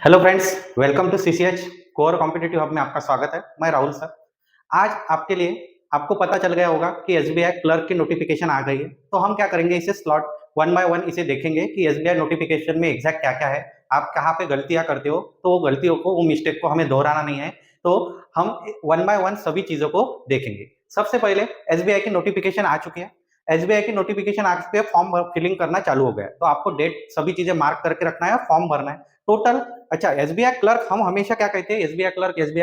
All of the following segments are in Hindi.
Hello friends, welcome to CCH core competitive hub में आपका स्वागत है। मैं राहुल सर। आज आपके लिए आपको पता चल गया होगा कि एसबीआई क्लर्क की नोटिफिकेशन आ गई है। तो हम क्या करेंगे, इसे स्लॉट वन बाय वन इसे देखेंगे कि एसबीआई नोटिफिकेशन में एग्जैक्ट क्या क्या है, आप कहाँ पे गलतियां करते हो, तो वो गलतियों को, वो मिस्टेक को हमें दोहराना नहीं है। तो हम वन बाय वन सभी चीजों को देखेंगे। सबसे पहले एसबीआई की नोटिफिकेशन आ चुकी है। एसबीआई की नोटिफिकेशन आज पे फॉर्म फिलिंग करना चालू हो गया है। तो आपको डेट सभी चीजें मार्क करके रखना है, फॉर्म भरना है टोटल। अच्छा, एसबीआई क्लर्क हम हमेशा क्या कहते हैं, एसबीआई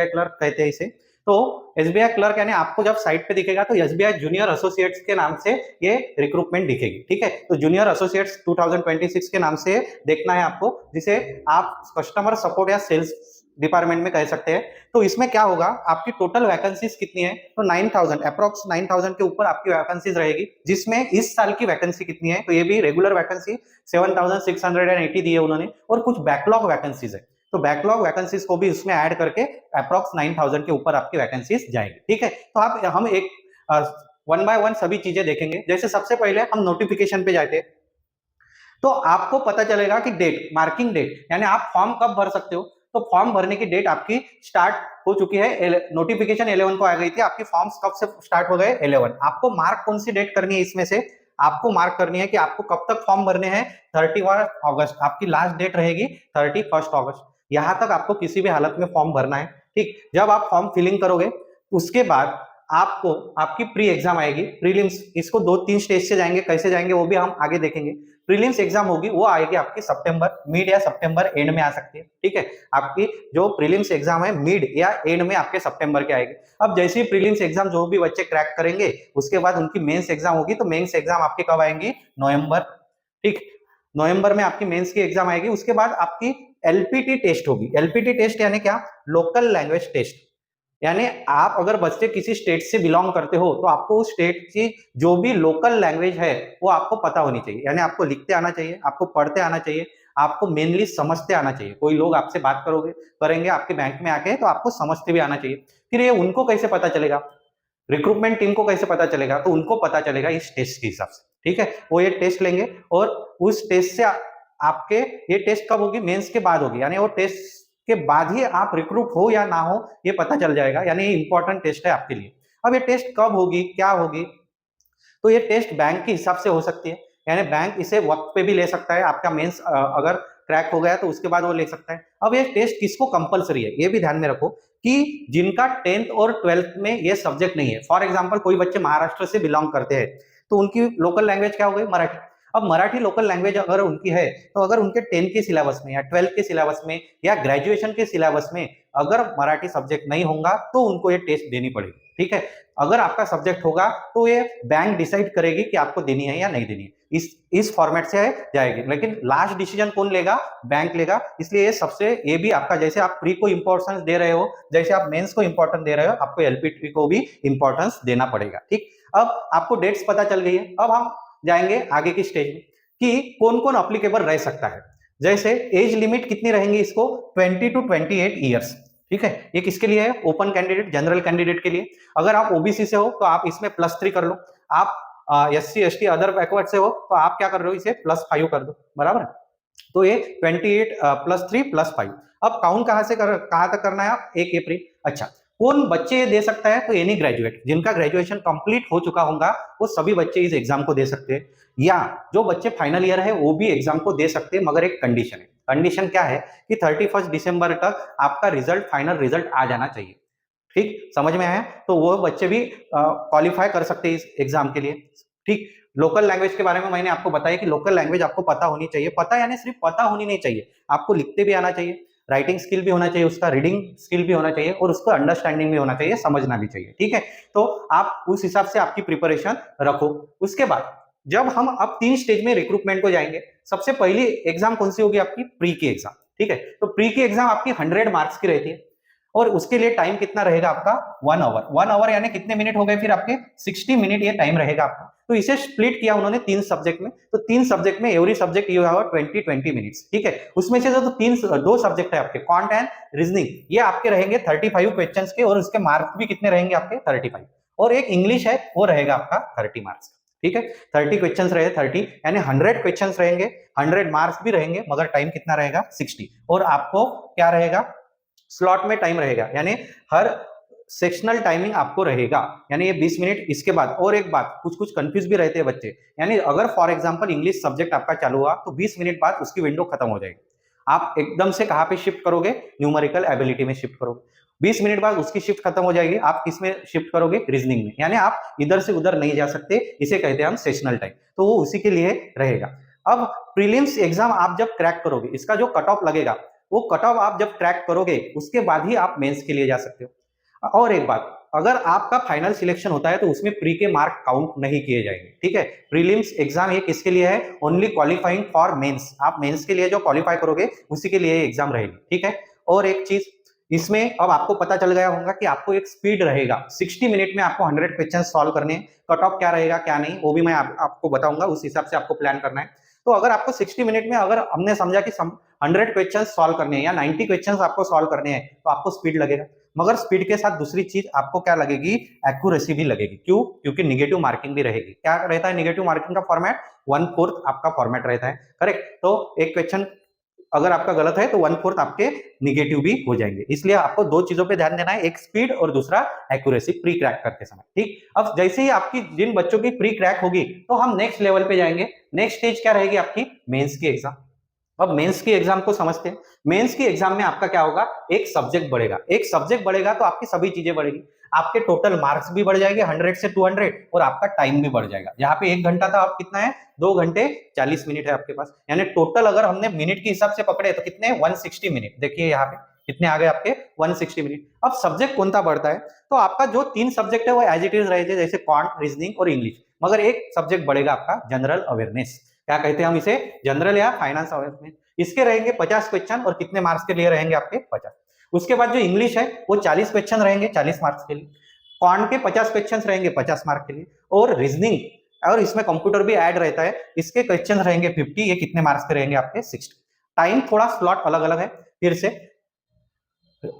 क्लर्क कहते हैं इसे। तो एसबीआई क्लर्क यानी आपको जब साइट पे दिखेगा तो एसबीआई जूनियर एसोसिएट्स के नाम से ये रिक्रूटमेंट दिखेगी। ठीक है, तो जूनियर एसोसिएट्स 2026 के नाम से देखना है आपको, जिसे आप कस्टमर सपोर्ट या सेल्स डिपार्टमेंट में कह सकते हैं। तो इसमें क्या होगा, आपकी टोटल वैकेंसीज कितनी है, तो 9000 अप्रोक्स 9000 के ऊपर आपकी वैकेंसीज रहेगी। जिसमें इस साल की वैकेंसी कितनी है, तो ये भी रेगुलर वैकेंसी 7680 दी है उन्होंने, और कुछ बैकलॉग वैकेंसीज है। तो बैकलॉग वैकेंसीज को भी उसमें ऐड करके अप्रोक्स 9000 के ऊपर आपकी वैकेंसीज जाएगी। ठीक है, तो आप हम एक वन बाय वन सभी चीजें देखेंगे। जैसे सबसे पहले हम नोटिफिकेशन पे जाते हैं, तो आपको पता चलेगा कि डेट, मार्किंग डेट, यानी आप फॉर्म कब भर सकते हो। तो फॉर्म भरने की डेट आपकी स्टार्ट हो चुकी है। नोटिफिकेशन 11 को आ गई थी, आपकी फॉर्म्स कब से स्टार्ट हो गए, 11। आपको मार्क कौन सी डेट करनी है, इसमें से आपको मार्क करनी है कि आपको कब तक फॉर्म भरने हैं। 31 अगस्त आपकी लास्ट डेट रहेगी, 31 अगस्त। यहां तक आपको किसी भी हालत में फॉर्म भरना है। ठीक, जब आप फॉर्म फिलिंग करोगे उसके बाद आपको आपकी प्री एग्जाम आएगी, प्रीलिम्स। इसको 2-3 स्टेज से जाएंगे, कैसे जाएंगे वो भी हम आगे देखेंगे। प्रीलिम्स एग्जाम होगी, वो आएगी आपकी सितंबर मिड या सितंबर एंड में आ सकती है। ठीक है, आपकी जो प्रीलिम्स एग्जाम है मिड या एंड में आपके सितंबर के आएगी। अब जैसे ही प्रीलिम्स एग्जाम जो भी बच्चे क्रैक करेंगे, उसके बाद उनकी मेंस एग्जाम होगी। तो मेंस एग्जाम आपकी कब आएंगी, नवंबर। ठीक, नवंबर में आपकी मेंस की एग्जाम आएगी। उसके बाद आपकी एलपीटी टेस्ट होगी। एलपीटी टेस्ट यानी क्या, लोकल लैंग्वेज टेस्ट। यानी आप अगर बच्चे किसी स्टेट से बिलोंग करते हो, तो आपको उस स्टेट की जो भी लोकल लैंग्वेज है वो आपको पता होनी चाहिए। यानी आपको लिखते आना चाहिए, आपको पढ़ते आना चाहिए, आपको मेनली समझते आना चाहिए। कोई लोग आपसे बात करेंगे आपके बैंक में आके, तो आपको समझते भी आना चाहिए। फिर ये उनको कैसे पता चलेगा, रिक्रूटमेंट टीम को कैसे पता चलेगा, तो उनको पता चलेगा इस टेस्ट के हिसाब से। ठीक है, वो ये टेस्ट लेंगे, और उस टेस्ट से आपके, ये टेस्ट कब होगी, मेंस के बाद होगी। यानी वो टेस्ट के बाद ही आप रिक्रूट हो या ना हो ये पता चल जाएगा। यानी ये इंपॉर्टेंट टेस्ट है आपके लिए। अब ये टेस्ट कब होगी, क्या होगी, तो ये टेस्ट बैंक के हिसाब से हो सकती है। यानी बैंक इसे वक्त पे भी ले सकता है। आपका मेंस अगर क्रैक हो गया तो उसके बाद वो ले सकता है। अब ये टेस्ट किसको कंपलसरी है, ये भी ध्यान में रखो कि जिनका 10th और 12th में ये सब्जेक्ट नहीं है। फॉर एग्जाम्पल कोई बच्चे महाराष्ट्र से बिलोंग करते हैं, तो उनकी लोकल लैंग्वेज क्या हो गई, मराठी। अब मराठी लोकल लैंग्वेज अगर उनकी है, तो अगर उनके 10th के सिलेबस में या 12th के सिलेबस में या ग्रेजुएशन के सिलेबस में अगर मराठी सब्जेक्ट नहीं होगा, तो उनको ये टेस्ट देनी पड़ेगी। ठीक है, अगर आपका सब्जेक्ट होगा तो ये बैंक डिसाइड करेगी कि आपको देनी है या नहीं देनी है। इस फॉर्मेट से जाएगी, लेकिन लास्ट डिसीजन कौन लेगा, बैंक लेगा। इसलिए ये सबसे, ये भी आपका, जैसे आप प्री को इंपॉर्टेंस दे रहे हो, जैसे आप मेंस को इंपॉर्टेंस दे रहे हो, आपको एलपीटी को भी इंपॉर्टेंस देना पड़ेगा। ठीक, अब आपको डेट्स पता चल गई है। अब हम जाएंगे आगे की स्टेज में कि कौन कौन अप्लीकेबल रह सकता है। जैसे एज लिमिट कितनी रहेंगी इसको, 20 to 28 ईयर्स। ठीक है, ये किसके लिए है, ओपन कैंडिडेट, जनरल कैंडिडेट के लिए। अगर आप ओबीसी से हो तो आप इसमें +3 कर लो। आप एससी एसटी अदर बैकवर्ड से हो तो आप क्या कर रहे हो, इसे +5 कर दो, बराबर। तो ये 28 +3 +5। अब काउंट कहां तक करना है, 1 अप्रैल। अच्छा, कौन बच्चे दे सकता है, तो एनी ग्रेजुएट, जिनका ग्रेजुएशन कंप्लीट हो चुका होगा वो सभी बच्चे इस एग्जाम को दे सकते हैं। या जो बच्चे फाइनल ईयर है वो भी एग्जाम को दे सकते हैं, मगर एक कंडीशन है। कंडीशन क्या है कि 31 दिसंबर तक आपका रिजल्ट, फाइनल रिजल्ट आ जाना चाहिए। ठीक, समझ में आया, तो वो बच्चे भी क्वालिफाई कर सकते हैं इस एग्जाम के लिए। ठीक, लोकल लैंग्वेज के बारे में मैंने आपको बताया कि लोकल लैंग्वेज आपको पता होनी चाहिए। पता यानी सिर्फ पता होनी नहीं चाहिए, आपको लिखते भी आना चाहिए, राइटिंग स्किल भी होना चाहिए, उसका रीडिंग स्किल भी होना चाहिए, और उसको अंडरस्टैंडिंग भी होना चाहिए, समझना भी चाहिए। ठीक है, तो आप उस हिसाब से आपकी प्रिपरेशन रखो। उसके बाद जब हम अब 3 स्टेज में रिक्रूटमेंट को जाएंगे, सबसे पहली एग्जाम कौन सी होगी, आपकी प्री की एग्जाम। ठीक है, तो प्री की एग्जाम आपकी 100 मार्क्स की रहती है, और उसके लिए टाइम कितना रहेगा आपका, 1 आवर। 1 आवर यानी कितने मिनट हो गए फिर आपके, 60 मिनट ये टाइम रहेगा आपका। तो इसे स्प्लिट किया उन्होंने 3 सब्जेक्ट में। तो 3 सब्जेक्ट में every subject you have 20 minutes. ठीक है, उसमें से जो 2 सब्जेक्ट है आपके, क्वांट एंड रीजनिंग, ये आपके रहेंगे 35 क्वेश्चंस के, और उसके मार्क्स भी कितने रहेंगे आपके, 35। और एक इंग्लिश है, वो रहेगा आपका 30 मार्क्स। ठीक है, 30 क्वेश्चंस रहे 30 यानी 100 क्वेश्चंस रहेंगे, 100 मार्क्स भी रहेंगे, मगर टाइम कितना रहेगा 60। और आपको क्या रहेगा, स्लॉट में टाइम रहेगा, यानी हर सेक्शनल टाइमिंग आपको रहेगा, यानी ये 20 मिनट। इसके बाद और एक बात, कुछ कुछ कंफ्यूज भी रहते हैं बच्चे, यानी अगर फॉर एग्जांपल इंग्लिश सब्जेक्ट आपका चालू हुआ तो 20 मिनट बाद उसकी विंडो खत्म हो जाएगी। आप एकदम से कहाँ पे शिफ्ट करोगे, न्यूमेरिकल एबिलिटी में शिफ्ट करोगे। 20 मिनट बाद उसकी शिफ्ट खत्म हो जाएगी, आप किस में शिफ्ट करोगे, रीजनिंग में, यानी आप इधर से उधर नहीं जा सकते, इसे कहते हैं हम सेशनल टाइम, तो वो उसी के लिए रहेगा। अब प्रीलिम्स एग्जाम आप जब क्रैक करोगे, इसका जो कट ऑफ लगेगा, वो कट ऑफ आप जब क्रैक करोगे उसके बाद ही आप मेंस के लिए जा सकते हो। और एक बात, अगर आपका फाइनल सिलेक्शन होता है तो उसमें प्री के मार्क काउंट नहीं किए जाएंगे, ठीक है। प्रीलिम्स एग्जाम ये किसके लिए है, ओनली क्वालिफाइंग फॉर मेंस, आप मेंस के लिए जो क्वालिफाई करोगे उसी के लिए एग्जाम रहेगी, ठीक है। और एक चीज इसमें अब आपको पता चल गया होगा कि आपको एक स्पीड रहेगा, 60 मिनट में आपको 100 क्वेश्चन सॉल्व करने हैं। कट ऑफ क्या रहेगा क्या नहीं वो भी मैं आपको बताऊंगा, उस हिसाब से आपको प्लान करना है। तो अगर आपको 60 मिनट में अगर हमने समझा कि 100 क्वेश्चन सॉल्व करने हैं या 90 क्वेश्चन आपको सॉल्व करने हैं तो आपको स्पीड लगेगा, मगर स्पीड के साथ दूसरी चीज आपको क्या लगेगी, एक्यूरेसी भी लगेगी। क्यों, क्योंकि निगेटिव मार्किंग भी रहेगी। क्या रहता है निगेटिव मार्किंग का फॉर्मेट, 1/4 आपका फॉर्मेट रहता है, करेक्ट। तो एक क्वेश्चन अगर आपका गलत है तो 1/4 आपके निगेटिव भी हो जाएंगे। इसलिए आपको दो चीजों पे ध्यान देना है, एक स्पीड और दूसरा एक्यूरेसी प्री क्रैक करते समय, ठीक। अब जैसे ही आपकी जिन बच्चों की प्री क्रैक होगी तो हम नेक्स्ट लेवल पे जाएंगे। नेक्स्ट स्टेज क्या रहेगी आपकी, मेंस की एग्जाम। अब मेंस की एग्जाम को समझते हैं। मेंस की एग्जाम में आपका क्या होगा, एक सब्जेक्ट बढ़ेगा, एक सब्जेक्ट बढ़ेगा तो आपकी सभी चीजें बढ़ेगी, आपके टोटल मार्क्स भी बढ़ जाएंगे 100 से 200, और आपका टाइम भी बढ़ जाएगा। यहाँ पे 1 घंटा था, अब कितना है, 2 घंटे 40 मिनट है आपके पास, यानी टोटल अगर हमने मिनट के हिसाब से पकड़े तो कितने 160 मिनट। देखिए यहाँ पे कितने आ गए आपके 160 मिनट। अब सब्जेक्ट कौन सा बढ़ता है, तो आपका जो 3 सब्जेक्ट है वो एज इट इज रहेंगे, जैसे क्वांट, रीजनिंग और इंग्लिश, मगर एक सब्जेक्ट बढ़ेगा आपका जनरल अवेयरनेस, क्या कहते हैं हम इसे, जनरल या फाइनेंस अवेयरनेस। इसके रहेंगे 50 क्वेश्चन और कितने मार्क्स के लिए रहेंगे आपके 50। उसके बाद जो इंग्लिश है वो 40 क्वेश्चन रहेंगे 40 मार्क्स के लिए, क्वांट के 50 क्वेश्चन रहेंगे 50 मार्क्स के लिए, और रीजनिंग और इसमें कंप्यूटर भी ऐड रहता है, इसके क्वेश्चन रहेंगे 50, ये कितने मार्क्स के रहेंगे आपके 60। टाइम थोड़ा स्लॉट अलग अलग है। फिर से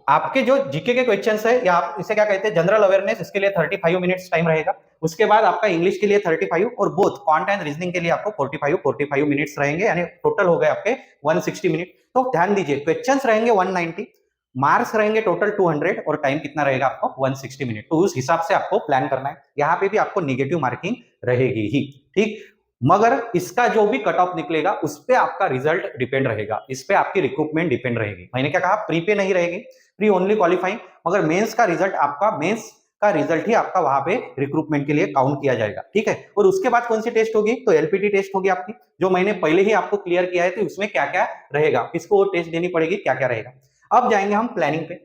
आपके जो जीके के क्वेश्चंस है या आप इसे क्या कहते हैं जनरल अवेयरनेस, इसके लिए 35 मिनट्स टाइम रहेगा। उसके बाद आपका इंग्लिश के लिए 35 और बोथ क्वांट एंड रीजनिंग के लिए आपको 45 मिनट्स रहेंगे, यानी टोटल हो गए आपके 160 मिनट। तो ध्यान दीजिए क्वेश्चंस रहेंगे 190, मार्क्स रहेंगे टोटल 200 और टाइम कितना रहेगा आपको 160 मिनट। तो उस हिसाब से आपको प्लान करना है। यहाँ पे भी आपको निगेटिव मार्किंग रहेगी ही, ठीक। मगर इसका जो भी कट ऑफ निकलेगा उस पे आपका रिजल्ट डिपेंड रहेगा, इस पे आपकी रिक्रूटमेंट डिपेंड रहेगी। मैंने क्या कहा, प्री पे नहीं रहेगी, प्री ओनली क्वालिफाइंग, मगर मेंस का रिजल्ट आपका, मेंस का रिजल्ट ही आपका वहां पे रिक्रूटमेंट के लिए काउंट किया जाएगा, ठीक है। और उसके बाद कौन सी टेस्ट होगी, तो एलपीटी टेस्ट होगी आपकी, जो मैंने पहले ही आपको क्लियर किया है, तो उसमें क्या क्या रहेगा, किसको वो टेस्ट देनी पड़ेगी, क्या क्या रहेगा। अब जाएंगे हम प्लानिंग पे।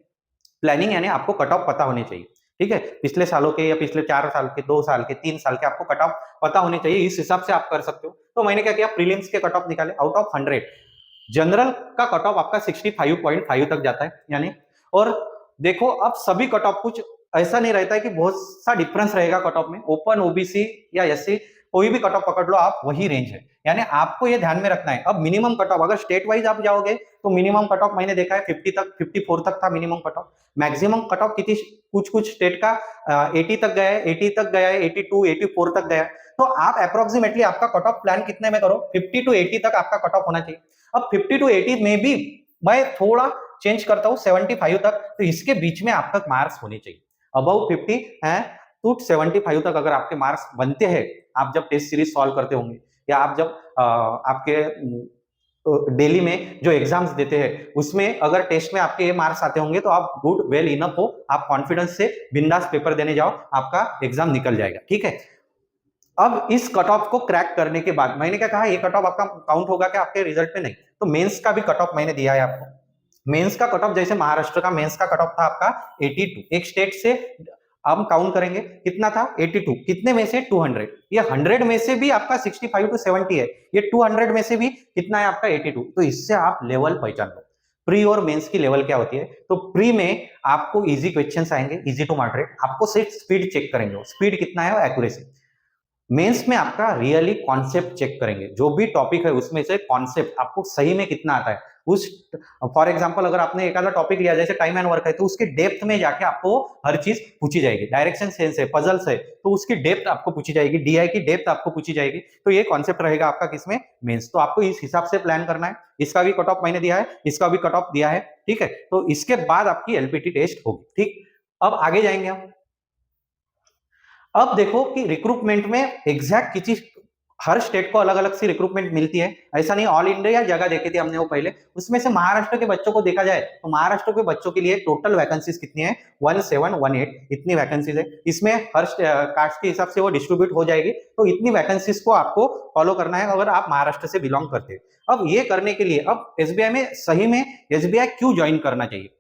प्लानिंग यानी आपको कट ऑफ पता होने चाहिए, ठीक है। पिछले सालों के या पिछले 4 साल के, 2 साल के, 3 साल के आपको कट ऑफ पता होने चाहिए, इस हिसाब से आप कर सकते हो। तो मैंने क्या किया, प्रीलिम्स के कट ऑफ निकाले, आउट ऑफ 100 जनरल का कट ऑफ आपका 65.5 तक जाता है, यानी। और देखो अब सभी कट ऑफ कुछ ऐसा नहीं रहता है कि बहुत सा डिफरेंस रहेगा कट ऑफ में, ओपन, ओबीसी या एससी कोई भी कट ऑफ पकड़ लो आप, वही रेंज है, यानी आपको ये ध्यान में रखना है। अब मिनिमम कट ऑफ अगर स्टेट वाइज आप जाओगे तो मिनिमम कट ऑफ मैंने देखा है 50 तक, 54 तक था minimum cut off. Maximum cut off कितनी, कुछ कुछ स्टेट का 80 तक गया है, 80 तक गया है, 82, 84 तक गया है। तो आप अप्रोक्सीमेटली आपका कट ऑफ प्लान कितने में करो, 50 to 80 तक आपका कट ऑफ होना चाहिए। अब 50 to 80 में भी मैं थोड़ा चेंज करता हूँ 75 तक, तो इसके बीच में आपका मार्क्स होने चाहिए। अबव 50 है टू 75 तक अगर आपके मार्क्स बनते हैं, आप जब टेस्ट सीरीज सॉल्व करते होंगे या आप जब आपके डेली में जो एग्जाम्स देते हैं उसमें अगर टेस्ट में आपके ये मार्क्स आते होंगे तो आप गुड, वेल इनफ हो, आप कॉन्फिडेंस से बिंदास पेपर देने जाओ, आपका एग्जाम निकल जाएगा, ठीक है। अब इस कट ऑफ को क्रैक करने के बाद मैंने क्या कहा, ये कट ऑफ आपका काउंट होगा क्या आपके रिजल्ट में, नहीं। तो मेंस का भी कट ऑफ मैंने दिया है आपको। मेंस का कट ऑफ, जैसे महाराष्ट्र का मेंस का कट ऑफ था आपका 82, एक स्टेट से हम काउंट करेंगे कितना था 82, कितने में से 200, ये 100 में से भी आपका 65 to 70 है, ये 200 में से भी कितना है आपका 82। तो इससे आप लेवल पहचान लो, प्री और मेंस की लेवल क्या होती है। तो प्री में आपको इजी क्वेश्चंस आएंगे, इजी टू मॉडरेट, आपको सिर्फ स्पीड चेक करेंगे, स्पीड कितना है और एक्यूरेसी। मेंस में आपका रियली कॉन्सेप्ट चेक करेंगे, जो भी टॉपिक है उसमें से कॉन्सेप्ट आपको सही में कितना आता है। उस फॉर एग्जांपल अगर आपने एक आधा टॉपिक लिया जैसे टाइम एंड वर्क है तो उसके डेप्थ में जाके आपको हर चीज पूछी जाएगी। डायरेक्शन सेंस है, पजल्स है, तो उसकी डेप्थ आपको पूछी जाएगी, डीआई की डेप्थ आपको पूछी जाएगी। तो ये कॉन्सेप्ट रहेगा आपका किसमें, मेंस। तो आपको इस हिसाब से प्लान करना है। इसका भी कट ऑफ मैंने दिया है, इसका भी कट ऑफ दिया है, ठीक है। तो इसके बाद आपकी एलपीटी टेस्ट होगी, ठीक। अब आगे जाएंगे हम। अब देखो कि रिक्रूटमेंट में एग्जैक्ट किसी हर स्टेट को अलग अलग सी रिक्रूटमेंट मिलती है, ऐसा नहीं। ऑल इंडिया जगह देखी थी हमने वो पहले, उसमें से महाराष्ट्र के बच्चों को देखा जाए तो महाराष्ट्र के बच्चों के लिए टोटल वैकेंसीज कितनी है, 1718 इतनी वैकेंसीज है। इसमें हर कास्ट के हिसाब से वो डिस्ट्रीब्यूट हो जाएगी। तो इतनी वैकेंसीज को आपको फॉलो करना है अगर आप महाराष्ट्र से बिलोंग करते हैं। अब ये करने के लिए अब एसबीआई में सही में एसबीआई क्यों ज्वाइन करना चाहिए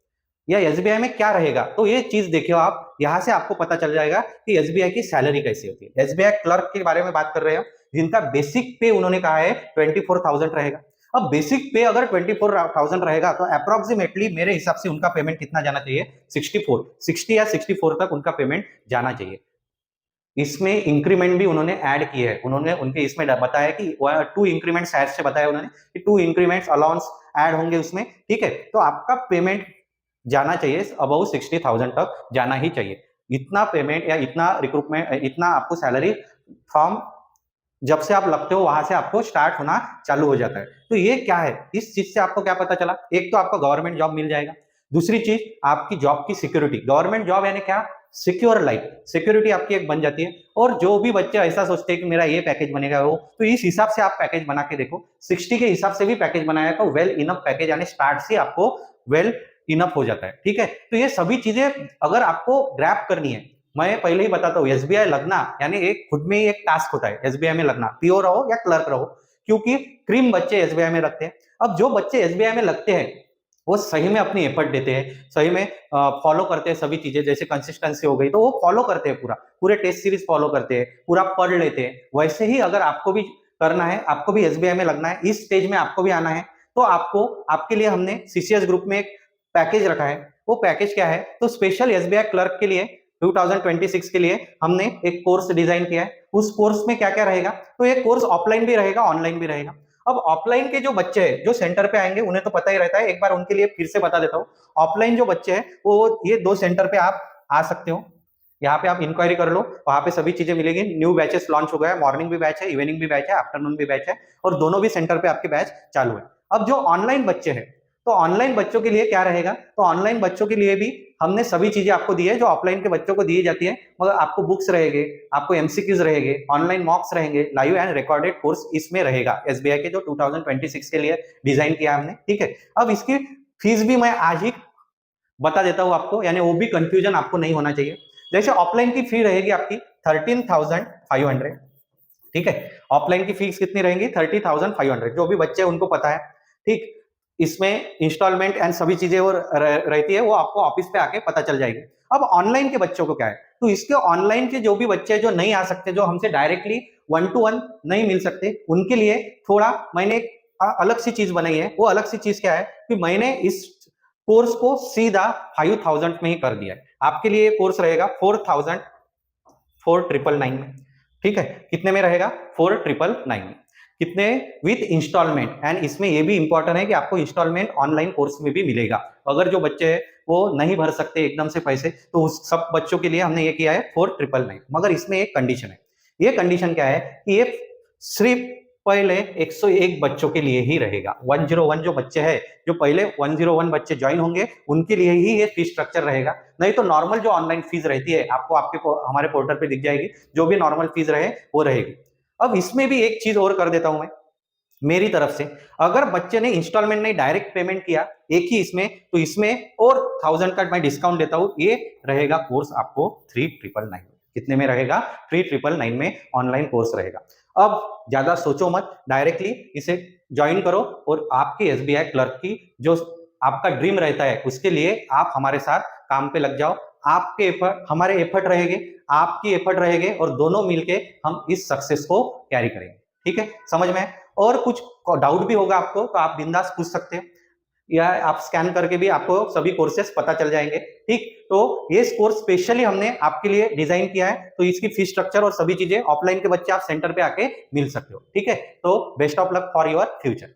या एसबीआई में क्या रहेगा, तो ये चीज देखियो आप, यहां से आपको पता चल जाएगा कि एसबीआई की सैलरी कैसी होती है। एसबीआई क्लर्क के बारे में बात कर रहे हैं, जिनका बेसिक पे उन्होंने कहा है 24,000 रहेगा। अब बेसिक पे अगर 24,000 रहेगा तो अप्रोक्सीमेटली मेरे हिसाब से उनका पेमेंट कितना जाना चाहिए, 60 या 64 तक उनका पेमेंट जाना चाहिए। इसमें इंक्रीमेंट भी उन्होंने ऐड किए हैं, उन्होंने उनके इसमें बताया कि 2 इंक्रीमेंट शायद से बताया उन्होंने कि 2 इंक्रीमेंट्स अलाउंस ऐड होंगे उसमें, ठीक है। तो आपका पेमेंट जाना चाहिए अबाउ 60,000 तक जाना ही चाहिए। इतना पेमेंट या इतना रिक्रूटमेंट, इतना आपको सैलरी फ्रॉम जब से आप लगते हो वहां से आपको स्टार्ट होना चालू हो जाता है। तो ये क्या है, इस चीज से आपको क्या पता चला, एक तो आपको गवर्नमेंट जॉब मिल जाएगा, दूसरी चीज आपकी जॉब की सिक्योरिटी। गवर्नमेंट जॉब यानी क्या, सिक्योर लाइफ, सिक्योरिटी आपकी एक बन जाती है। और जो भी बच्चे ऐसा सोचते हैं कि मेरा ये पैकेज बनेगा वो, तो इस हिसाब से आप पैकेज बना के देखो, 60 के हिसाब से भी पैकेज बनाया तो वेल इनफ पैकेज, यानी स्टार्ट से आपको वेल इनफ हो जाता है, ठीक है। तो ये सभी चीजें अगर आपको ग्रैप करनी है, मैं पहले ही बताता हूँ, एसबीआई लगना यानी एक खुद में ही एक टास्क होता है एसबीआई में लगना, पीओ रहो या क्लर्क रहो, क्योंकि क्रीम बच्चे एसबीआई में लगते हैं। अब जो बच्चे एसबीआई में लगते हैं वो सही में अपनी एफर्ट देते हैं, सही में फॉलो करते हैं सभी चीजें, जैसे कंसिस्टेंसी हो गई तो वो फॉलो करते हैं, पूरे टेस्ट सीरीज फॉलो करते हैं, पूरा पढ़ लेते हैं। वैसे ही अगर आपको भी करना है, आपको भी एसबीआई में लगना है, इस स्टेज में आपको भी आना है, तो आपको आपके लिए हमने सीसीएस ग्रुप में एक पैकेज रखा है। वो पैकेज क्या है, तो स्पेशल एसबीआई क्लर्क के लिए 2026 के लिए हमने एक कोर्स डिजाइन किया है। उस कोर्स में क्या क्या रहेगा, तो ये कोर्स ऑफलाइन भी रहेगा, ऑनलाइन भी रहेगा। अब ऑफलाइन के जो बच्चे हैं जो सेंटर पे आएंगे उन्हें तो पता ही रहता है, एक बार उनके लिए फिर से बता देता हूँ। ऑफलाइन जो बच्चे हैं वो ये 2 सेंटर पे आप आ सकते हो, यहाँ पे आप इंक्वायरी कर लो, वहां पे सभी चीजें मिलेगी। न्यू बैचेस लॉन्च हो गया, मॉर्निंग भी बैच है, इवनिंग भी बैच है, आफ्टरनून भी बैच है, और दोनों भी सेंटर पे आपके बैच चालू है। अब जो ऑनलाइन बच्चे हैं, तो ऑनलाइन बच्चों के लिए क्या रहेगा, तो ऑनलाइन बच्चों के लिए भी हमने सभी चीजें आपको दी है जो ऑफलाइन के बच्चों को दी जाती है, मगर आपको बुक्स रहेंगे, आपको एमसीक्यूज रहेंगे, ऑनलाइन मॉक्स रहेंगे, लाइव एंड रिकॉर्डेड कोर्स इसमें रहेगा एसबीआई के जो 2026 के लिए डिजाइन किया हमने, ठीक है। अब इसकी फीस भी मैं आज ही बता देता हूं आपको, यानी वो भी कंफ्यूजन आपको नहीं होना चाहिए। जैसे ऑफलाइन की फी रहेगी आपकी 13,500, ठीक है। ऑफलाइन की फीस कितनी रहेंगी, 30,500, जो भी बच्चे उनको पता है, ठीक। इसमें इंस्टॉलमेंट एंड सभी चीजें वो रहती है, वो आपको ऑफिस पे आके पता चल जाएगी। अब ऑनलाइन के बच्चों को क्या है, तो इसके ऑनलाइन के जो भी बच्चे जो नहीं आ सकते, जो हमसे डायरेक्टली 1-to-1 नहीं मिल सकते, उनके लिए थोड़ा मैंने एक अलग सी चीज बनाई है। वो अलग सी चीज क्या है कि मैंने इस कोर्स को सीधा 5,000 में ही कर दिया है। आपके लिए कोर्स रहेगा 4,999 में, ठीक है। कितने में रहेगा, 4,999 में, कितने, विथ इंस्टॉलमेंट। एंड इसमें ये भी इंपॉर्टेंट है कि आपको इंस्टॉलमेंट ऑनलाइन कोर्स में भी मिलेगा। अगर जो बच्चे हैं वो नहीं भर सकते एकदम से पैसे, तो उस सब बच्चों के लिए हमने ये किया है 4,999। मगर इसमें एक कंडीशन है, ये कंडीशन क्या है कि ये सिर्फ पहले 101 बच्चों के लिए ही रहेगा। 101 जो बच्चे हैं, जो पहले 101 बच्चे ज्वाइन होंगे उनके लिए ही ये फीस स्ट्रक्चर रहेगा। नहीं तो नॉर्मल जो ऑनलाइन फीस रहती है आपको आपके हमारे पोर्टल पे दिख जाएगी, जो भी नॉर्मल फीस रहे वो रहेगी। अब इसमें भी एक चीज और कर देता हूं मैं मेरी तरफ से, अगर बच्चे ने इंस्टॉलमेंट नहीं डायरेक्ट पेमेंट किया एक ही इसमें, तो इसमें और 1000 का मैं डिस्काउंट देता हूं। ये रहेगा कोर्स आपको 3,999, कितने में रहेगा, 3,999 में ऑनलाइन कोर्स रहेगा। अब ज्यादा सोचो मत, डायरेक्टली इसे ज्वाइन करो और आपकी एसबीआई क्लर्क की जो आपका ड्रीम रहता है उसके लिए आप हमारे साथ काम पे लग जाओ। आपके एफर्ट, हमारे एफर्ट रहेंगे, आपकी एफर्ट रहेंगे, और दोनों मिलके हम इस सक्सेस को कैरी करेंगे, ठीक है। समझ में, और कुछ डाउट भी होगा आपको तो आप बिंदास पूछ सकते हैं, या आप स्कैन करके भी आपको सभी कोर्सेस पता चल जाएंगे, ठीक। तो ये कोर्स स्पेशली हमने आपके लिए डिजाइन किया है, तो इसकी फीस स्ट्रक्चर और सभी चीजें ऑफलाइन के बच्चे आप सेंटर पे आके मिल सकते हो, ठीक है। तो best of luck for your future.